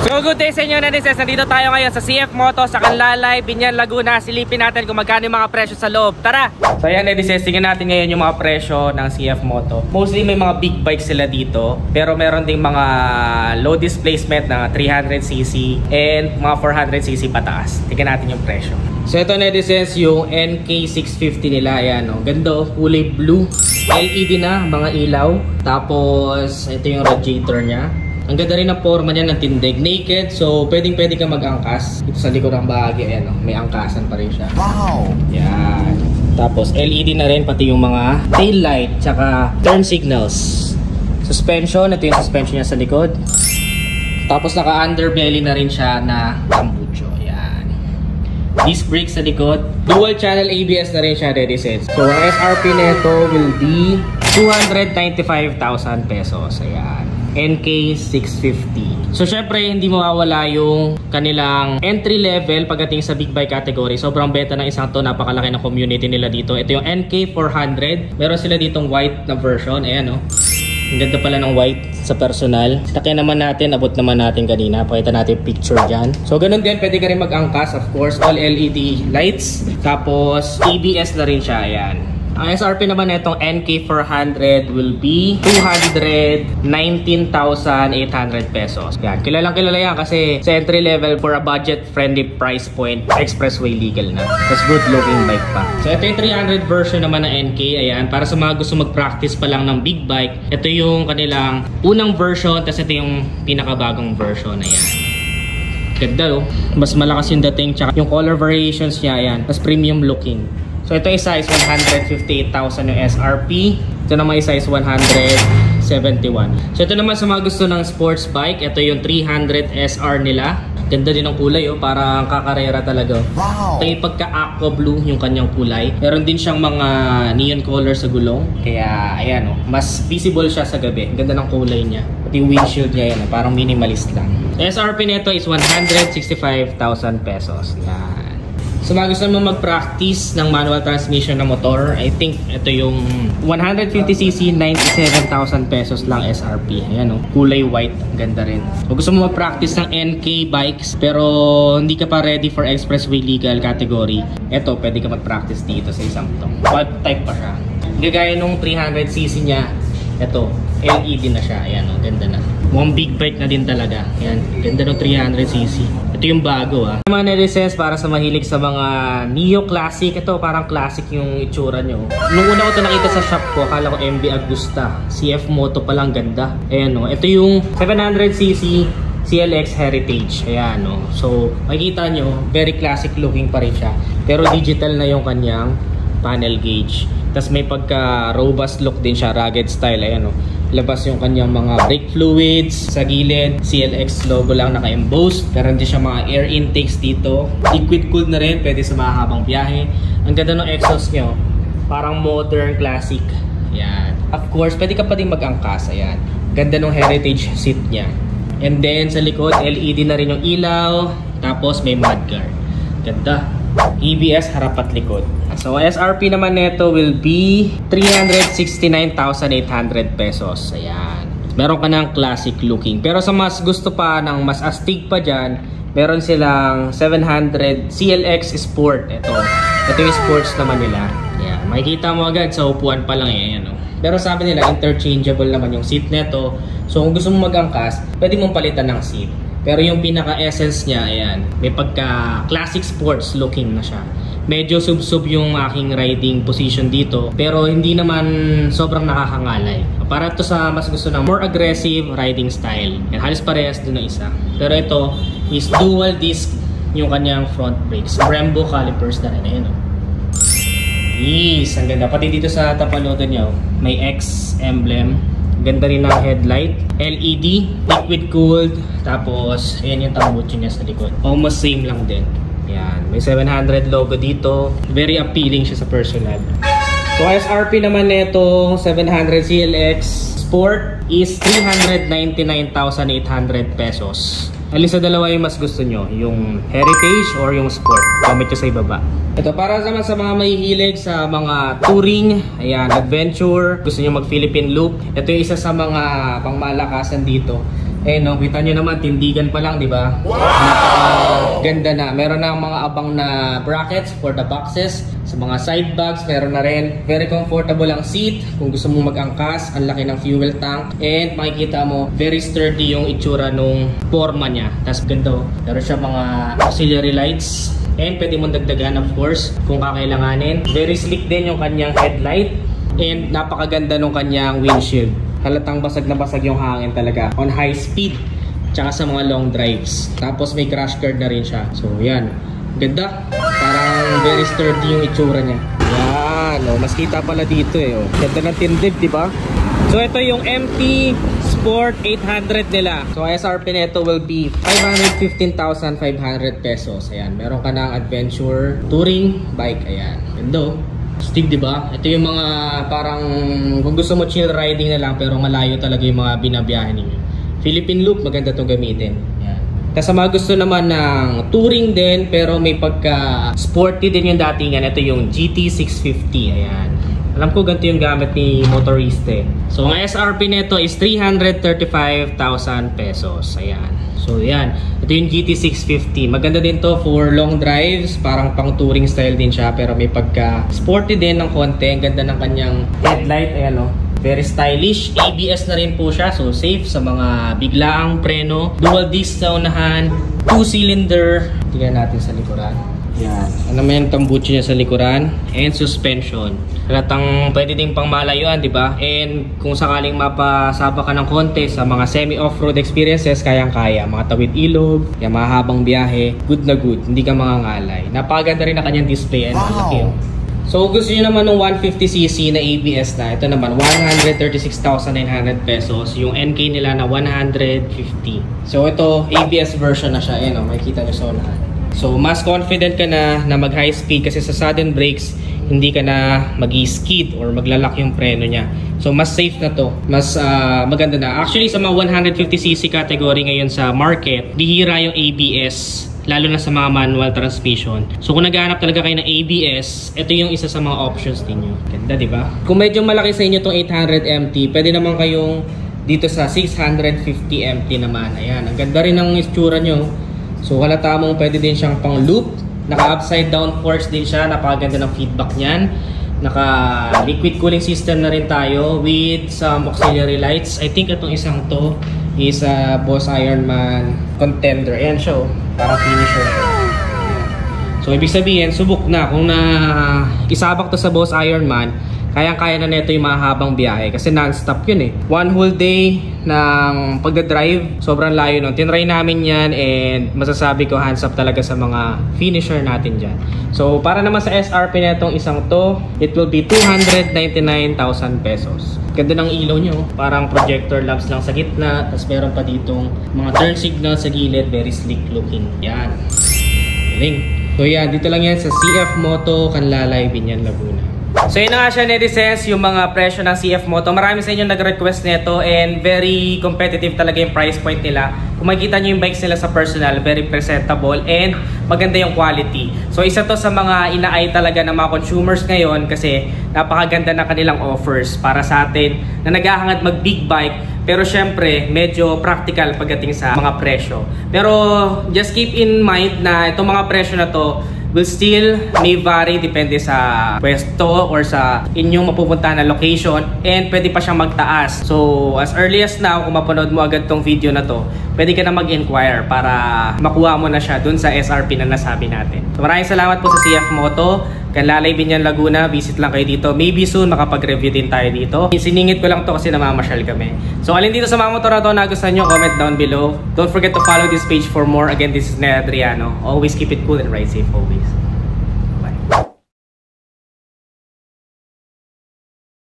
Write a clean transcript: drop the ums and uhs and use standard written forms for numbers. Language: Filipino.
So good day sa inyo, netizens. Nandito tayo ngayon sa CF Moto sa Canlalay, Binyan, Laguna. Silipin natin kung magkano yung mga presyo sa loob. Tara! So ayan, netizens, tingnan natin ngayon yung mga presyo ng CF Moto. Mostly may mga big bikes sila dito, pero meron ding mga low displacement na 300cc and mga 400cc pataas. Tingnan natin yung presyo. So ito, netizens, yung NK650 nila. Ayan, oh. Ganda, kulay blue. LED na, mga ilaw. Tapos ito yung radiator niya. Ang ganda rin ang forma niya ng tindig. Naked, so pwede ka mag-angkas. Ito sa likod ng bahagi, ayan, oh, may angkasan pa rin siya. Wow! Yan. Tapos LED na rin, pati yung mga tail light, tsaka turn signals. Suspension, ito yung suspension niya sa likod. Tapos naka-underbelly na rin siya na tambucho. Yan. Disc brakes sa likod. Dual channel ABS na rin siya, ready set. So ang SRP nito will be 295,000 pesos. Ayan. NK650. So syempre hindi mawawala yung kanilang entry level pagdating sa big bike category. Sobrang beta ng isang to, napakalaki ng community nila dito. Ito yung NK400. Meron sila ditong white na version. Ayan, oh. Ang ganda pala ng white sa personal. Takyan naman natin, abot naman natin kanina. Pakita natin picture dyan. So ganun din, pwede ka rin mag-angkas. Of course, all LED lights. Tapos ABS na rin siya. Ayan. Ang SRP naman itong NK400 will be 219,800 pesos. Yan, kilalang kilala yan kasi sa entry level for a budget-friendly price point, expressway legal na. Tapos good looking bike pa. So ito yung 300 version naman ng NK. Ayan, para sa mga gusto mag-practice pa lang ng big bike, ito yung kanilang unang version, tapos ito yung pinakabagong version. Ayan. Ganda, oh. Mas malakas yung dating, tsaka yung color variations niya, ayan. Mas premium looking. So ito yung size 158,000 yung SRP. Ito naman yung size 171. So ito naman sa mga gusto ng sports bike, ito yung 300 SR nila. Ganda din ang kulay, oh, parang kakarera talaga. Wow! Ito yung pagka-aqua blue yung kanyang kulay. Meron din siyang mga neon color sa gulong. Kaya ayan, oh, mas visible siya sa gabi. Ganda ng kulay niya. Pati yung windshield niya, yan, oh, parang minimalist lang. SRP nito is 165,000 pesos. Yan. So mga gusto mo mag-practice ng manual transmission na motor, I think ito yung 150cc, 97,000 pesos lang SRP. Ayan, oh, kulay white, ganda rin. Kung gusto mo mag-practice ng NK bikes pero hindi ka pa ready for expressway legal category, ito pwede ka mag-practice dito sa isang to. Quad type pa siya. Gagaya nung 300cc niya, ito LED na siya. Ayan, oh, ganda na. Mukhang big bike na din talaga. Ayan, ganda ng 300cc. Ito yung bago, ah. Mga netizens, para sa mahilig sa mga Neo Classic, ito parang classic yung itsura nyo. Nung una ko ito nakita sa shop ko, akala ko MB Agusta. CF Moto palang ganda. Ayan, oh. Ito yung 700cc CLX Heritage. Ayan, oh. So makikita nyo, very classic looking pa rin siya. Pero digital na yung kanyang panel gauge. Tapos may pagka robust look din siya, rugged style. Ayan, oh. Labas yung kanyang mga brake fluids sa gilid. CLX logo lang naka-embossed. Meron din siya mga air intakes dito. Liquid cooled na rin, pwede sa mahabang biyahe. Ang ganda ng exhaust nyo, parang modern classic. Ayan. Of course, pwede ka pa din mag-angkas. Ayan. Ganda ng heritage seat niya. And then sa likod, LED na rin yung ilaw. Tapos may mudguard. Ganda. ABS harap at likod. So SRP naman nito will be 369,800 pesos. Ayan. Meron ka ng classic looking. Pero sa mas gusto pa ng mas astig pa dyan, meron silang 700 CLX Sport. Ito yung sports naman nila. Ayan. Makikita mo agad sa upuan pa lang. Ayan, oh. Pero sabi nila interchangeable naman yung seat nito. So kung gusto mo mag-angkas, pwede mong palitan ng seat. Pero yung pinaka-essence niya, ayan, may pagka-classic sports looking na siya. Medyo sub-sub yung aking riding position dito, pero hindi naman sobrang nakakangalay. Para to sa mas gusto ng more aggressive riding style. Yan, halos parehas din ng isa. Pero ito is dual disc yung kanyang front brakes. Brembo calipers na rin. Ayan, oh. Yes, ang ganda. Pati dito sa tapalodo niya, oh, may X emblem. Ganda rin ng headlight. LED, liquid cooled. Tapos, ayan yung tambucho niya sa likod. Almost same lang din. Ayan. May 700 logo dito. Very appealing siya sa personal. So, SRP naman nito 700 CLX Sport is 399,800 pesos. Alin sa dalawa yung mas gusto nyo? Yung Heritage or yung Sport? Comment nyo sa ibaba. Ito para naman sa mga mahihilig sa mga touring, ayan, adventure, gusto nyo mag Philippine Loop. Ito yung isa sa mga pangmalakasan dito. Eh no, kita nyo naman, tindigan pa lang, di ba? Wow! Ganda na. Meron na mga abang na brackets for the boxes. Sa mga side bags, meron na rin. Very comfortable ang seat. Kung gusto mo mag-angkas, ang laki ng fuel tank. And makikita mo, very sturdy yung itsura nung forma niya. Tapos ganda. Meron siya mga auxiliary lights. And pwede mong dagdagan, of course, kung kakailanganin. Very slick din yung kanyang headlight. And napakaganda nung kanyang windshield. Halatang basag na basag yung hangin talaga on high speed tsaka sa mga long drives. Tapos may crash guard na rin siya. So yan, ganda. Parang very sturdy yung itsura niya. Yan, oh, mas kita pala dito eh. Oh. Ganda ng tindib, di ba? So ito yung MT Sport 800 nila. So SRP nito will be 515,500 pesos. Ayan, meron ka ng adventure touring bike. Ayan, ganda. Steve, di ba? Ito yung mga parang kung gusto mo chill riding na lang pero malayo talaga yung mga binabiyahe ninyo. Philippine Loop, maganda itong gamitin. Yan. Tapos sa mga gusto naman ng touring din pero may pagka sporty din yung datingan. Ito yung GT650. Ayan. Alam ko ganito yung gamit ni motoriste. So ang SRP nito is 335,000 pesos. Ayan. So yan, ito yung GT650. Maganda din to for long drives, parang pang touring style din siya pero may pagka sporty din ng konti. Ang ganda ng kanyang headlight, ayan o. Very stylish. ABS na rin po siya, so safe sa mga biglaang preno. Dual disc sa unahan, 2-cylinder. Tingnan natin sa likuran. Yan. Ano naman yung tambuchi niya sa likuran? And suspension. Halatang pwede din pang malayuan, di ba? And kung sakaling mapasaba ka ng konti sa mga semi-off-road experiences, kayang-kaya. Mga tawid ilog, yung mahabang biyahe, good na good. Hindi ka mangangalay. Napakaganda rin na kanyang display. And malaki yun. So gusto nyo naman ng 150cc na ABS na, ito naman 136,900 pesos. Yung NK nila na 150. So ito, ABS version na siya. Ayan o, makikita nyo sa unahan. So mas confident ka na mag high speed kasi sa sudden brakes hindi ka na mag-skid or maglalak yung preno niya. So mas safe na to, mas maganda na. Actually sa mga 150cc category ngayon sa market, bihira yung ABS, lalo na sa mga manual transmission. So kung naghahanap talaga kayo ng ABS, ito yung isa sa mga options niyo. Ganda, di ba? Kung medyo malaki sa inyo tong 800 MT, pwede naman kayong dito sa 650 MT naman. Ayan, ang ganda rin ng itsura nyo. So halata mong pwede din siyang pang loop. Naka upside down force din siya. Napakaganda ng feedback niyan. Naka liquid cooling system na rin tayo with some auxiliary lights. I think itong isang to is Boss Ironman Contender. Ayan siya, parang finisher siya. So ibig sabihin subok na kung na isabak to sa Boss Ironman, kayang-kaya na nito yung mahabang biyahe kasi non-stop yun eh. One whole day ng pagdadrive, sobrang layo nun. Tinry namin yan and masasabi ko hands up talaga sa mga finisher natin dyan. So para naman sa SRP na itong isang to, it will be 299,000 pesos. Ganda ng ilaw nyo, parang projector lamps lang sa gitna, tapos meron pa ditong mga turn signal sa gilid, very sleek looking. Yan. Galing. So yan, dito lang yan sa CF Moto, Canlalay, Biñan, Laguna. So yun na nga siya, netizens, yung mga presyo ng CF Moto. Marami sa inyo nag-request nito and very competitive talaga yung price point nila. Kung makikita nyo yung bikes nila sa personal, very presentable and maganda yung quality. So isa to sa mga ina-eye talaga ng mga consumers ngayon kasi napakaganda ng kanilang offers para sa atin na naghahangad mag big bike. Pero syempre, medyo practical pagdating sa mga presyo. Pero just keep in mind na itong mga presyo na to will still may vary depende sa pwesto or sa inyong mapupuntahan na location and pwede pa siyang magtaas. So as early as now, kung mapanood mo agad tong video na to, pwede ka na mag-inquire para makuha mo na siya dun sa SRP na nasabi natin. So maraming salamat po sa CF Moto, Canlalay, Biñan, Laguna. Visit lang kayo dito. Maybe soon makapag-review din tayo dito. Siningit ko lang to kasi namamasyal kami. So alin dito sa mga motor na to na gusto nyo, comment down below. Don't forget to follow this page for more. Again, this is Ned Adriano. Always keep it cool and ride safe always.